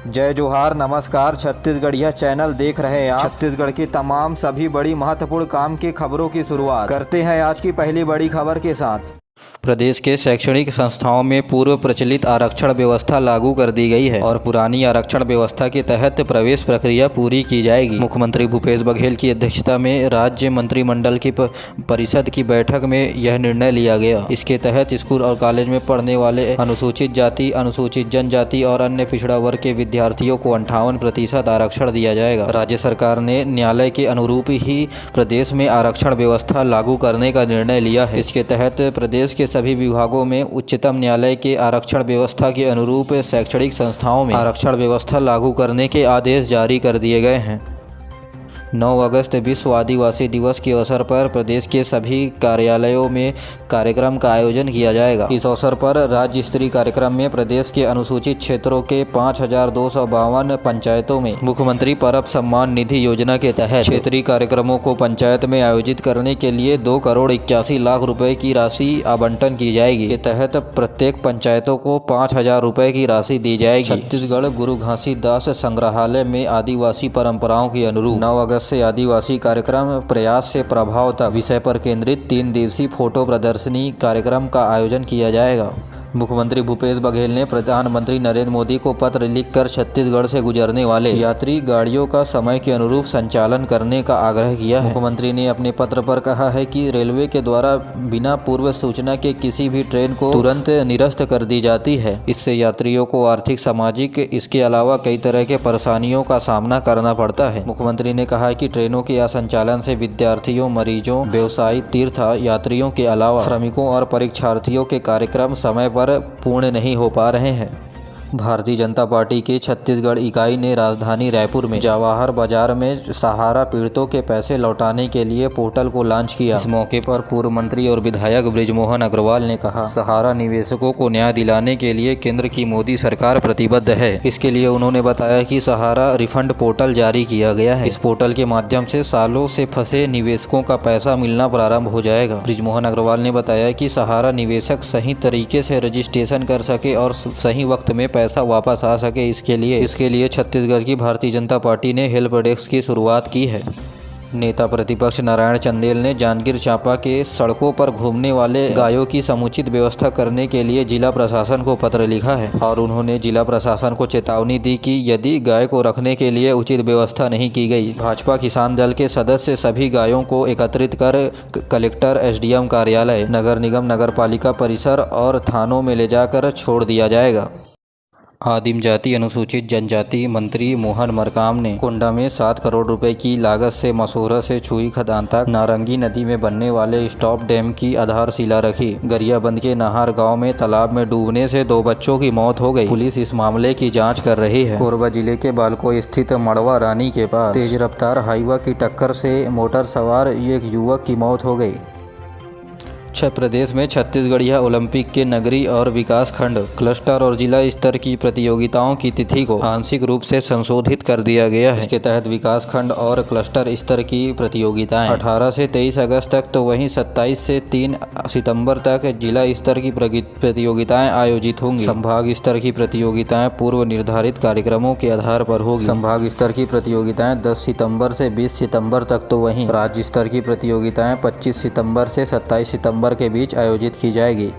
जय जोहार, नमस्कार। छत्तीसगढ़िया चैनल देख रहे हैं आप। छत्तीसगढ़ की तमाम सभी बड़ी महत्वपूर्ण काम की खबरों की शुरुआत करते हैं आज की पहली बड़ी खबर के साथ। प्रदेश के शैक्षणिक संस्थाओं में पूर्व प्रचलित आरक्षण व्यवस्था लागू कर दी गई है और पुरानी आरक्षण व्यवस्था के तहत प्रवेश प्रक्रिया पूरी की जाएगी। मुख्यमंत्री भूपेश बघेल की अध्यक्षता में राज्य मंत्रिमंडल की परिषद की बैठक में यह निर्णय लिया गया। इसके तहत स्कूल और कॉलेज में पढ़ने वाले अनुसूचित जाति, अनुसूचित जनजाति और अन्य पिछड़ा वर्ग के विद्यार्थियों को 58% आरक्षण दिया जाएगा। राज्य सरकार ने न्यायालय के अनुरूप ही प्रदेश में आरक्षण व्यवस्था लागू करने का निर्णय लिया है। इसके तहत प्रदेश के सभी विभागों में उच्चतम न्यायालय के आरक्षण व्यवस्था के अनुरूप शैक्षणिक संस्थाओं में आरक्षण व्यवस्था लागू करने के आदेश जारी कर दिए गए हैं। 9 अगस्त विश्व आदिवासी दिवस के अवसर पर प्रदेश के सभी कार्यालयों में कार्यक्रम का आयोजन किया जाएगा। इस अवसर पर राज्य स्तरीय कार्यक्रम में प्रदेश के अनुसूचित क्षेत्रों के 5252 पंचायतों में मुख्यमंत्री परब सम्मान निधि योजना के तहत क्षेत्रीय कार्यक्रमों को पंचायत में आयोजित करने के लिए 2,81,00,000 रुपए की राशि आवंटन की जाएगी। के तहत प्रत्येक पंचायतों को 5,000 रुपए की राशि दी जाएगी। छत्तीसगढ़ गुरु घासीदास संग्रहालय में आदिवासी परंपराओं के अनुरूप 9 अगस्त से आदिवासी कार्यक्रम प्रयास से प्रभाव तक विषय पर केंद्रित 3 दिवसीय फोटो प्रदर्शनी कार्यक्रम का आयोजन किया जाएगा। मुख्यमंत्री भूपेश बघेल ने प्रधानमंत्री नरेंद्र मोदी को पत्र लिखकर छत्तीसगढ़ से गुजरने वाले यात्री गाड़ियों का समय के अनुरूप संचालन करने का आग्रह किया है। मुख्यमंत्री ने अपने पत्र पर कहा है कि रेलवे के द्वारा बिना पूर्व सूचना के किसी भी ट्रेन को तुरंत निरस्त कर दी जाती है। इससे यात्रियों को आर्थिक, सामाजिक, इसके अलावा कई तरह के परेशानियों का सामना करना पड़ता है। मुख्यमंत्री ने कहा कि ट्रेनों के असंचालन से विद्यार्थियों, मरीजों, व्यवसायी, तीर्थ यात्रियों के अलावा श्रमिकों और परीक्षार्थियों के कार्यक्रम समय पर पूर्ण नहीं हो पा रहे हैं। भारतीय जनता पार्टी की छत्तीसगढ़ इकाई ने राजधानी रायपुर में जवाहर बाजार में सहारा पीड़ितों के पैसे लौटाने के लिए पोर्टल को लॉन्च किया। इस मौके पर पूर्व मंत्री और विधायक बृजमोहन अग्रवाल ने कहा, सहारा निवेशकों को न्याय दिलाने के लिए केंद्र की मोदी सरकार प्रतिबद्ध है। इसके लिए उन्होंने बताया कि सहारा रिफंड पोर्टल जारी किया गया है। इस पोर्टल के माध्यम से सालों से फंसे निवेशकों का पैसा मिलना प्रारंभ हो जाएगा। बृजमोहन अग्रवाल ने बताया कि सहारा निवेशक सही तरीके से रजिस्ट्रेशन कर सके और सही वक्त में पैसा वापस आ सके, इसके लिए छत्तीसगढ़ की भारतीय जनता पार्टी ने हेल्प डेस्क की शुरुआत की है। नेता प्रतिपक्ष नारायण चंदेल ने जांजगीर चांपा के सड़कों पर घूमने वाले गायों की समुचित व्यवस्था करने के लिए जिला प्रशासन को पत्र लिखा है और उन्होंने जिला प्रशासन को चेतावनी दी कि यदि गाय को रखने के लिए उचित व्यवस्था नहीं की गई, भाजपा किसान दल के सदस्य सभी गायों को एकत्रित कर कलेक्टर, SDM कार्यालय, नगर निगम, नगर पालिका परिसर और थानों में ले जाकर छोड़ दिया जाएगा। आदिम जाति अनुसूचित जनजाति मंत्री मोहन मरकाम ने कोंडा में 7 करोड़ रुपए की लागत से मसोहरा से छुई खदान तक नारंगी नदी में बनने वाले स्टॉप डैम की आधारशिला रखी। गरियाबंद के नाहर गांव में तालाब में डूबने से 2 बच्चों की मौत हो गई। पुलिस इस मामले की जांच कर रही है। कोरबा जिले के बालको स्थित मड़वा रानी के पास तेज रफ्तार हाईवा की टक्कर से मोटर सवार एक युवक की मौत हो गई। प्रदेश में छत्तीसगढ़िया ओलंपिक के नगरीय और विकास खंड, क्लस्टर और जिला स्तर की प्रतियोगिताओं की तिथि को आंशिक रूप से संशोधित कर दिया गया है। इसके तहत विकास खंड और क्लस्टर स्तर की प्रतियोगिताएं 18 से 23 अगस्त तक तो वहीं 27 से 3 सितंबर तक जिला स्तर की प्रतियोगिताएं आयोजित होंगी। संभाग स्तर की प्रतियोगिताएं पूर्व निर्धारित कार्यक्रमों के आधार पर होगी। संभाग स्तर की प्रतियोगिताएं 10 सितंबर से 20 सितंबर तक तो वहीं राज्य स्तर की प्रतियोगिताएं 25 सितंबर से 27 सितंबर के बीच आयोजित की जाएगी।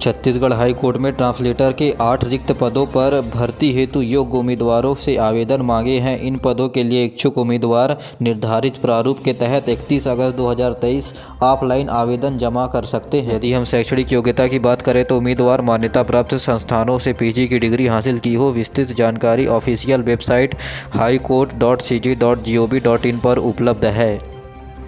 छत्तीसगढ़ हाई कोर्ट में ट्रांसलेटर के 8 रिक्त पदों पर भर्ती हेतु योग्य उम्मीदवारों से आवेदन मांगे हैं। इन पदों के लिए इच्छुक उम्मीदवार निर्धारित प्रारूप के तहत 31 अगस्त 2023 ऑफलाइन आवेदन जमा कर सकते हैं। यदि हम शैक्षणिक योग्यता की बात करें तो उम्मीदवार मान्यता प्राप्त संस्थानों से PG की डिग्री हासिल की हो। विस्तृत जानकारी ऑफिशियल वेबसाइट highcourt.cj.gov.in पर उपलब्ध है।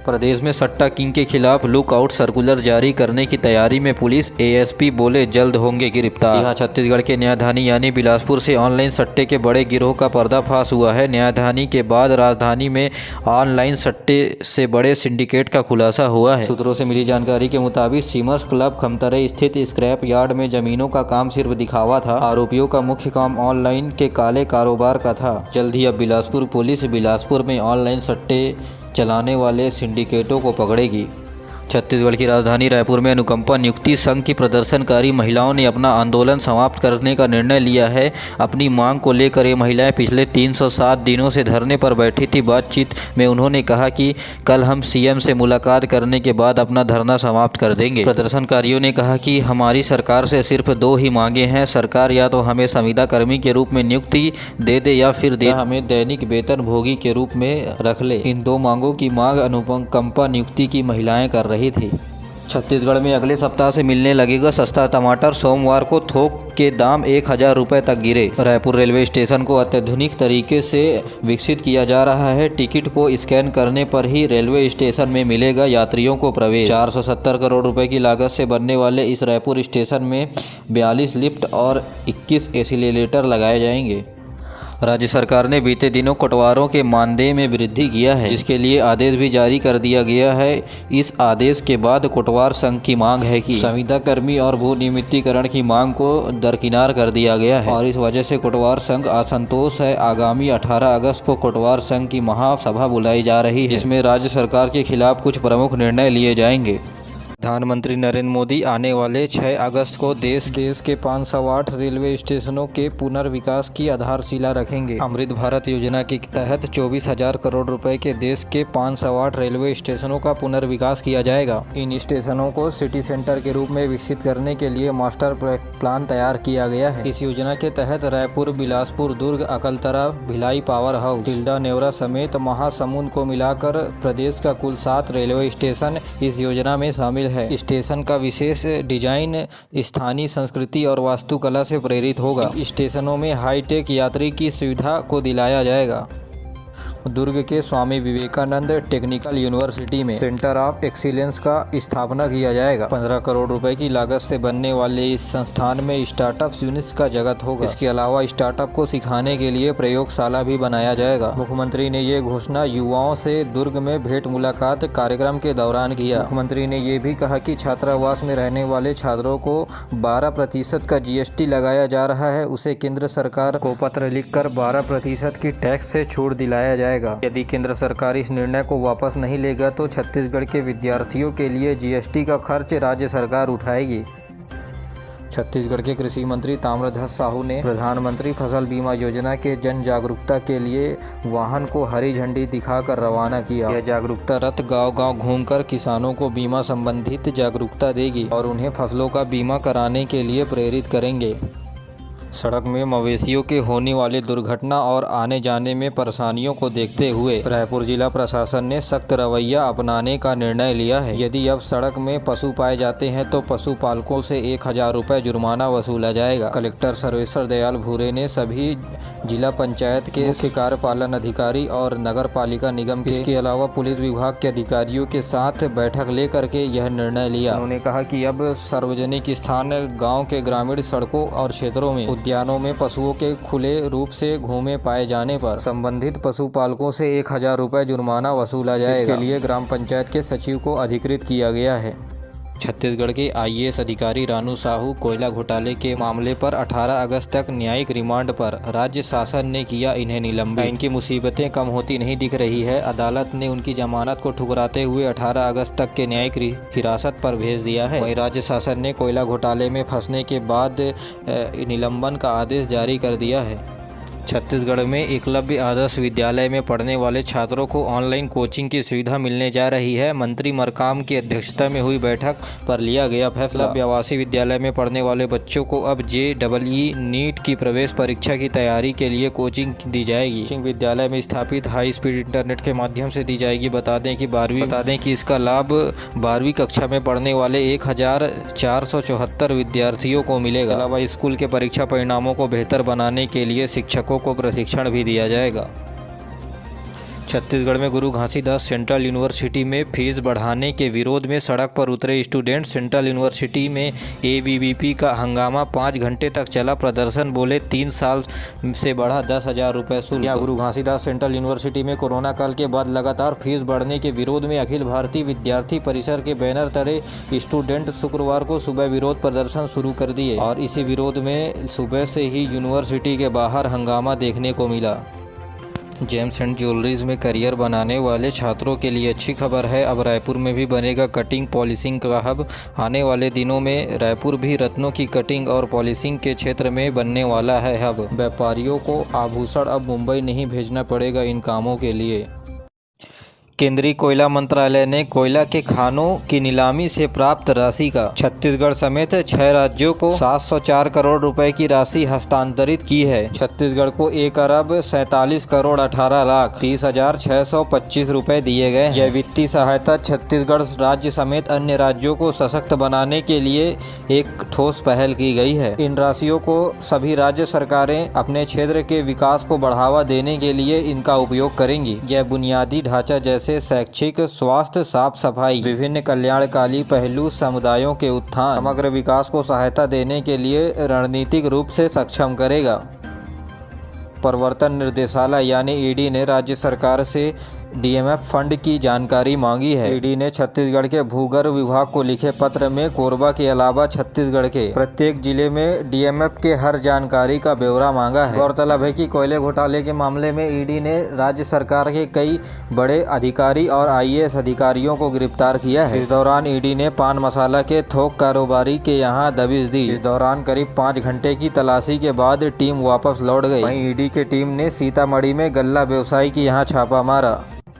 प्रदेश में सट्टा किंग के खिलाफ लुकआउट सर्कुलर जारी करने की तैयारी में पुलिस। ASP बोले जल्द होंगे गिरफ्तार। यहाँ छत्तीसगढ़ के न्यायधानी यानी बिलासपुर से ऑनलाइन सट्टे के बड़े गिरोह का पर्दाफाश हुआ है। न्यायधानी के बाद राजधानी में ऑनलाइन सट्टे से बड़े सिंडिकेट का खुलासा हुआ है। सूत्रों से मिली जानकारी के मुताबिक सीमर्स क्लब खमतराई स्थित स्क्रैप यार्ड में जमीनों का काम सिर्फ दिखावा था। आरोपियों का मुख्य काम ऑनलाइन के काले कारोबार का था। जल्द ही अब बिलासपुर पुलिस बिलासपुर में ऑनलाइन सट्टे चलाने वाले सिंडिकेटों को पकड़ेगी। छत्तीसगढ़ की राजधानी रायपुर में अनुकंपा नियुक्ति संघ की प्रदर्शनकारी महिलाओं ने अपना आंदोलन समाप्त करने का निर्णय लिया है। अपनी मांग को लेकर ये महिलाएं पिछले 307 दिनों से धरने पर बैठी थी। बातचीत में उन्होंने कहा कि कल हम सीएम से मुलाकात करने के बाद अपना धरना समाप्त कर देंगे। प्रदर्शनकारियों ने कहा कि हमारी सरकार से सिर्फ 2 ही मांगे हैं। सरकार या तो हमें संविदा कर्मी के रूप में नियुक्ति दे दे या फिर हमें दैनिक वेतन भोगी के रूप में रख ले। इन 2 मांगों की मांग अनुकंपा नियुक्ति की महिलाएं कर रही थी। छत्तीसगढ़ में अगले सप्ताह से मिलने लगेगा सस्ता टमाटर। सोमवार को थोक के दाम 1000 रुपये तक गिरे। रायपुर रेलवे स्टेशन को अत्याधुनिक तरीके से विकसित किया जा रहा है। टिकट को स्कैन करने पर ही रेलवे स्टेशन में मिलेगा यात्रियों को प्रवेश। 470 करोड़ रुपए की लागत से बनने वाले इस रायपुर स्टेशन में 42 लिफ्ट और 21 एस्केलेटर लगाए जाएंगे। राज्य सरकार ने बीते दिनों कोटवारों के मानदेय में वृद्धि किया है, जिसके लिए आदेश भी जारी कर दिया गया है। इस आदेश के बाद कोटवार संघ की मांग है कि संविदा कर्मी और भू नियमितीकरण की मांग को दरकिनार कर दिया गया है और इस वजह से कोटवार संघ असंतोष है। आगामी 18 अगस्त को कोटवार संघ की महासभा बुलाई जा रही है, जिसमें राज्य सरकार के खिलाफ कुछ प्रमुख निर्णय लिए जाएंगे। प्रधानमंत्री नरेंद्र मोदी आने वाले 6 अगस्त को देश के 508 रेलवे स्टेशनों के पुनर्विकास की आधारशिला रखेंगे। अमृत भारत योजना के तहत 24,000 करोड़ रुपए के देश के 508 रेलवे स्टेशनों का पुनर्विकास किया जाएगा। इन स्टेशनों को सिटी सेंटर के रूप में विकसित करने के लिए मास्टर प्लान तैयार किया गया है। इस योजना के तहत रायपुर, बिलासपुर, दुर्ग, अकलतरा, भिलाई पावर हाउस, तिल्दा, नेवरा समेत महासमुंद को मिलाकर प्रदेश का कुल 7 रेलवे स्टेशन इस योजना में शामिल है। स्टेशन का विशेष डिजाइन स्थानीय संस्कृति और वास्तुकला से प्रेरित होगा। स्टेशनों में हाईटेक यात्री की सुविधा को दिलाया जाएगा। दुर्ग के स्वामी विवेकानंद टेक्निकल यूनिवर्सिटी में सेंटर ऑफ एक्सीलेंस का स्थापना किया जाएगा। 15 करोड़ रुपए की लागत से बनने वाले इस संस्थान में स्टार्टअप यूनिट्स का जगत होगा। इसके अलावा स्टार्टअप को सिखाने के लिए प्रयोगशाला भी बनाया जाएगा। मुख्यमंत्री ने ये घोषणा युवाओं से दुर्ग में भेंट मुलाकात कार्यक्रम के दौरान किया। मुख्यमंत्री ने ये भी कहा कि छात्रावास में रहने वाले छात्रों को 12% का GST लगाया जा रहा है, उसे केंद्र सरकार को पत्र लिखकर 12% की टैक्स से छूट दिलाया जाएगा। यदि केंद्र सरकार इस निर्णय को वापस नहीं लेगा तो छत्तीसगढ़ के विद्यार्थियों के लिए GST का खर्च राज्य सरकार उठाएगी। छत्तीसगढ़ के कृषि मंत्री ताम्रध्वज साहू ने प्रधानमंत्री फसल बीमा योजना के जन जागरूकता के लिए वाहन को हरी झंडी दिखाकर रवाना किया। यह जागरूकता रथ गांव-गांव घूमकर किसानों को बीमा संबंधित जागरूकता देगी और उन्हें फसलों का बीमा कराने के लिए प्रेरित करेंगे। सड़क में मवेशियों के होने वाली दुर्घटना और आने जाने में परेशानियों को देखते हुए रायपुर जिला प्रशासन ने सख्त रवैया अपनाने का निर्णय लिया है। यदि अब सड़क में पशु पाए जाते हैं तो पशुपालकों से 1000 रुपये जुर्माना वसूला जाएगा। कलेक्टर सर्वेश्वर दयाल भूरे ने सभी जिला पंचायत के मुख्य कार्यपालन अधिकारी और नगर पालिका निगम के इसके अलावा पुलिस विभाग के अधिकारियों के साथ बैठक लेकर के यह निर्णय लिया। उन्होंने कहा कि अब सार्वजनिक स्थान, गाँव के ग्रामीण सड़कों और क्षेत्रों में, उद्यानों में पशुओं के खुले रूप से घूमे पाए जाने पर संबंधित पशुपालकों से 1000 रुपये जुर्माना वसूला जाएगा। इसके लिए ग्राम पंचायत के सचिव को अधिकृत किया गया है। छत्तीसगढ़ के IAS अधिकारी रानू साहू कोयला घोटाले के मामले पर 18 अगस्त तक न्यायिक रिमांड पर राज्य शासन ने किया इन्हें निलंबित। इनकी मुसीबतें कम होती नहीं दिख रही है। अदालत ने उनकी जमानत को ठुकराते हुए 18 अगस्त तक के न्यायिक हिरासत पर भेज दिया है। वहीं राज्य शासन ने कोयला घोटाले में फंसने के बाद निलंबन का आदेश जारी कर दिया है। छत्तीसगढ़ में एकलव्य आदर्श विद्यालय में पढ़ने वाले छात्रों को ऑनलाइन कोचिंग की सुविधा मिलने जा रही है। मंत्री मरकाम की अध्यक्षता में हुई बैठक पर लिया गया फैसला। आवासीय विद्यालय में पढ़ने वाले बच्चों को अब JEE नीट की प्रवेश परीक्षा की तैयारी के लिए कोचिंग दी जाएगी। कोचिंग विद्यालय में स्थापित हाई स्पीड इंटरनेट के माध्यम से दी जाएगी। बता दें कि इसका लाभ 12वीं कक्षा में पढ़ने वाले 1474 विद्यार्थियों को मिलेगा। अलावा स्कूल के परीक्षा परिणामों को बेहतर बनाने के लिए शिक्षकों को प्रशिक्षण भी दिया जाएगा। छत्तीसगढ़ में गुरु घासीदास सेंट्रल यूनिवर्सिटी में फीस बढ़ाने के विरोध में सड़क पर उतरे स्टूडेंट। सेंट्रल यूनिवर्सिटी में ABVP का हंगामा 5 घंटे तक चला। प्रदर्शन बोले 3 साल से बढ़ा 10,000 रुपये शुल्क। गुरु घासीदास सेंट्रल यूनिवर्सिटी में कोरोना काल के बाद लगातार फीस बढ़ने के विरोध में अखिल भारतीय विद्यार्थी परिषद के बैनर तले स्टूडेंट शुक्रवार को सुबह विरोध प्रदर्शन शुरू कर दिए और इसी विरोध में सुबह से ही यूनिवर्सिटी के बाहर हंगामा देखने को मिला। जेम्स एंड ज्वेलरीज में करियर बनाने वाले छात्रों के लिए अच्छी खबर है। अब रायपुर में भी बनेगा कटिंग पॉलिशिंग का हब। आने वाले दिनों में रायपुर भी रत्नों की कटिंग और पॉलिशिंग के क्षेत्र में बनने वाला है हब। व्यापारियों को आभूषण अब मुंबई नहीं भेजना पड़ेगा इन कामों के लिए। केंद्रीय कोयला मंत्रालय ने कोयला के खानों की नीलामी से प्राप्त राशि का छत्तीसगढ़ समेत 6 राज्यों को 704 करोड़ रुपए की राशि हस्तांतरित की है। छत्तीसगढ़ को 1 अरब 47 करोड़ 18 लाख 30,625 रुपए दिए गए। यह वित्तीय सहायता छत्तीसगढ़ राज्य समेत अन्य राज्यों को सशक्त बनाने के लिए एक ठोस पहल की गई है। इन राशियों को सभी राज्य सरकारें अपने क्षेत्र के विकास को बढ़ावा देने के लिए इनका उपयोग करेंगी। यह बुनियादी ढांचा जैसे शैक्षिक, स्वास्थ्य, साफ सफाई, विभिन्न कल्याणकारी पहलू, समुदायों के उत्थान, समग्र विकास को सहायता देने के लिए रणनीतिक रूप से सक्षम करेगा। प्रवर्तन निर्देशालय यानी ईडी ने राज्य सरकार से डीएमएफ फंड की जानकारी मांगी है। ईडी ने छत्तीसगढ़ के भूगर्भ विभाग को लिखे पत्र में कोरबा के अलावा छत्तीसगढ़ के प्रत्येक जिले में डीएमएफ के हर जानकारी का ब्यौरा मांगा है। गौरतलब है कि कोयले घोटाले के मामले में ईडी ने राज्य सरकार के कई बड़े अधिकारी और आईएएस अधिकारियों को गिरफ्तार किया है। इस दौरान ईडी ने पान मसाला के थोक कारोबारी के यहाँ दबिश दी। इस दौरान करीब 5 घंटे की तलाशी के बाद टीम वापस लौट गई। वहीं ईडी की टीम ने सीतामढ़ी में गल्ला व्यवसायी के यहाँ छापा मारा।